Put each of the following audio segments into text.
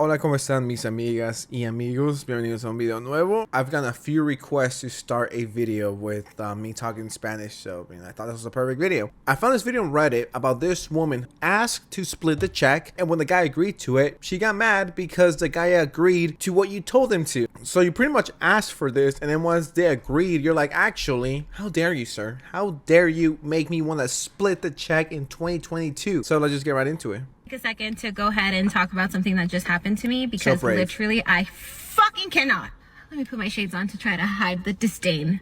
Hola, ¿cómo están mis amigas y amigos? Bienvenidos a un video nuevo. I've gotten a few requests to start a video with me talking Spanish, so I thought this was a perfect video. I found this video on Reddit about this woman asked to split the check, and when the guy agreed to it, she got mad because the guy agreed to what you told him to. So you pretty much asked for this, and then once they agreed, you're like, actually, how dare you, sir? How dare you make me want to split the check in 2022? So let's just get right into it. A second to go ahead and talk about something that just happened to me because literally I fucking cannot. Let me put my shades on to try to hide the disdain.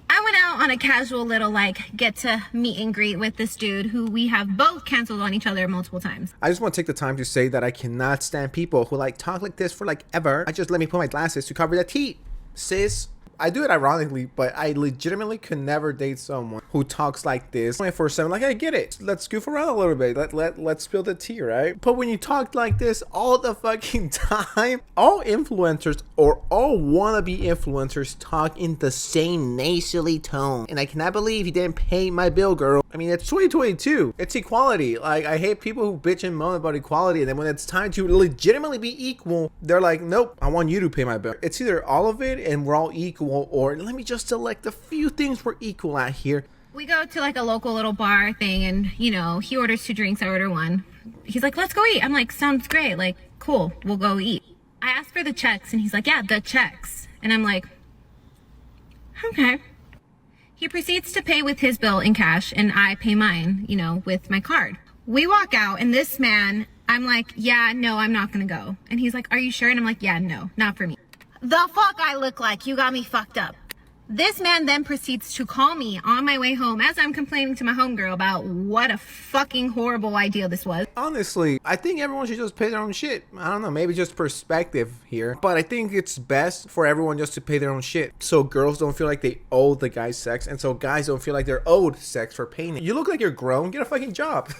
I went out on a casual little get to meet and greet with this dude who we have both canceled on each other multiple times. I just want to take the time to say that I cannot stand people who talk like this for ever. I just let me put my glasses to cover the teeth, sis. I do it ironically, but I legitimately could never date someone who talks like this 24/7. Like, I get it. Let's goof around a little bit. Let's spill the tea, right? But when you talk like this all the fucking time, all influencers or all wannabe influencers talk in the same nasally tone. And I cannot believe you didn't pay my bill, girl. I mean, it's 2022. It's equality. I hate people who bitch and moan about equality, and then when it's time to legitimately be equal, they're like, nope, I want you to pay my bill. It's either all of it and we're all equal, or let me just select a few things we're equal at here. We go to a local little bar thing, and he orders 2 drinks, I order 1. He's like, let's go eat. I'm like, sounds great, cool, we'll go eat. I asked for the checks and he's like, yeah, the checks. And I'm like, okay. He proceeds to pay with his bill in cash and I pay mine, with my card. We walk out and this man, I'm like, yeah, no, I'm not gonna go. And he's like, are you sure? And I'm like, yeah, no, not for me. The fuck I look like? You got me fucked up. This man then proceeds to call me on my way home as I'm complaining to my homegirl about what a fucking horrible idea this was. Honestly, I think everyone should just pay their own shit. I don't know, maybe just perspective here, but I think it's best for everyone just to pay their own shit, so girls don't feel like they owe the guy sex, and so guys don't feel like they're owed sex for paying it. You look like you're grown, get a fucking job.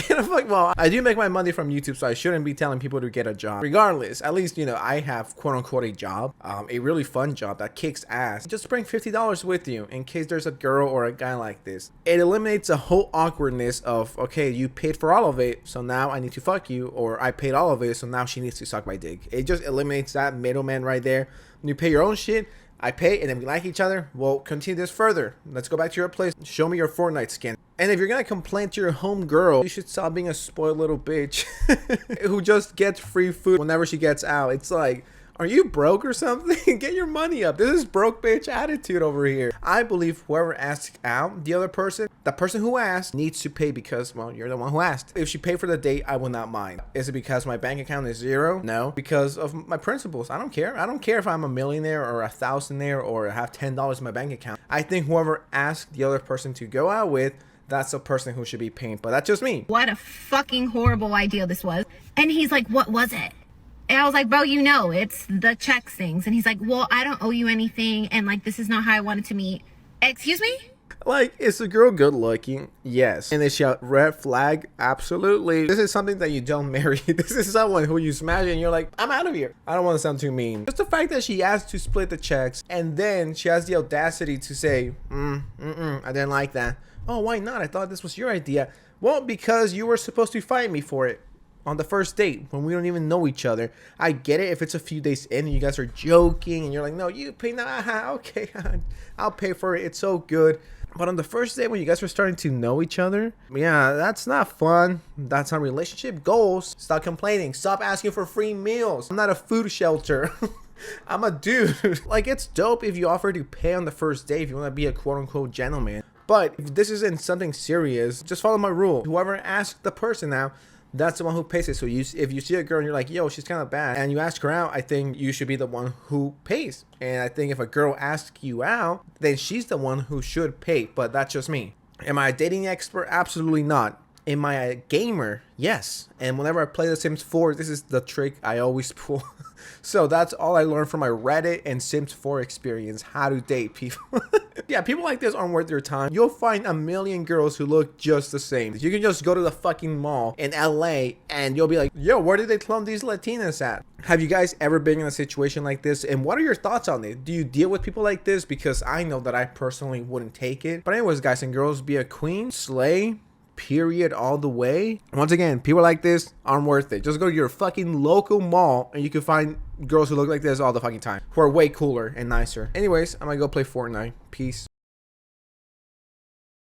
Well, I do make my money from YouTube, so I shouldn't be telling people to get a job. Regardless, at least, I have quote unquote a job, a really fun job that kicks ass. Just bring $50 with you in case there's a girl or a guy like this. It eliminates the whole awkwardness of, okay, you paid for all of it, so now I need to fuck you, or I paid all of it, so now she needs to suck my dick. It just eliminates that middleman right there. When you pay your own shit, I pay, and then we like each other. We'll continue this further. Let's go back to your place. Show me your Fortnite skin. And if you're gonna complain to your home girl, you should stop being a spoiled little bitch who just gets free food whenever she gets out. It's like, are you broke or something? Get your money up. This is broke bitch attitude over here. I believe whoever asks out the other person, the person who asked needs to pay because, well, you're the one who asked. If she paid for the date, I will not mind. Is it because my bank account is 0? No. Because of my principles. I don't care. I don't care if I'm a millionaire or a thousandaire or have $10 in my bank account. I think whoever asked the other person to go out with, that's the person who should be paying. But that's just me. What a fucking horrible idea this was. And he's like, what was it? And I was like, bro, it's the checks things. And he's like, well, I don't owe you anything. And this is not how I wanted to meet. Excuse me? Is the girl good looking? Yes. And is she a red flag? Absolutely. This is something that you don't marry. This is someone who you smash and you're like, I'm out of here. I don't want to sound too mean. Just the fact that she asked to split the checks and then she has the audacity to say, I didn't like that. Oh, why not? I thought this was your idea. Well, because you were supposed to fight me for it on the first date when we don't even know each other. I get it if it's a few days in and you guys are joking and you're like, no, you pay now. Okay, I'll pay for it. It's so good. But on the first day when you guys were starting to know each other, yeah, that's not fun. That's not relationship goals. Stop complaining. Stop asking for free meals. I'm not a food shelter. I'm a dude. It's dope if you offer to pay on the first day if you want to be a quote unquote gentleman. But if this isn't something serious, just follow my rule. Whoever asks the person out, that's the one who pays it. So if you see a girl and you're like, yo, she's kind of bad, and you ask her out, I think you should be the one who pays. And I think if a girl asks you out, then she's the one who should pay. But that's just me. Am I a dating expert? Absolutely not. Am I a gamer? Yes. And whenever I play The Sims 4, this is the trick I always pull. So that's all I learned from my Reddit and Sims 4 experience, how to date people. Yeah, people like this aren't worth your time. You'll find a million girls who look just the same. You can just go to the fucking mall in LA and you'll be like, yo, where did they clone these Latinas at? Have you guys ever been in a situation like this? And what are your thoughts on it? Do you deal with people like this? Because I know that I personally wouldn't take it. But anyways, guys and girls, be a queen, slay, period all the way. Once again, people like this aren't worth it. Just go to your fucking local mall and you can find girls who look like this all the fucking time, who are way cooler and nicer. Anyways, I'm gonna go play Fortnite. Peace.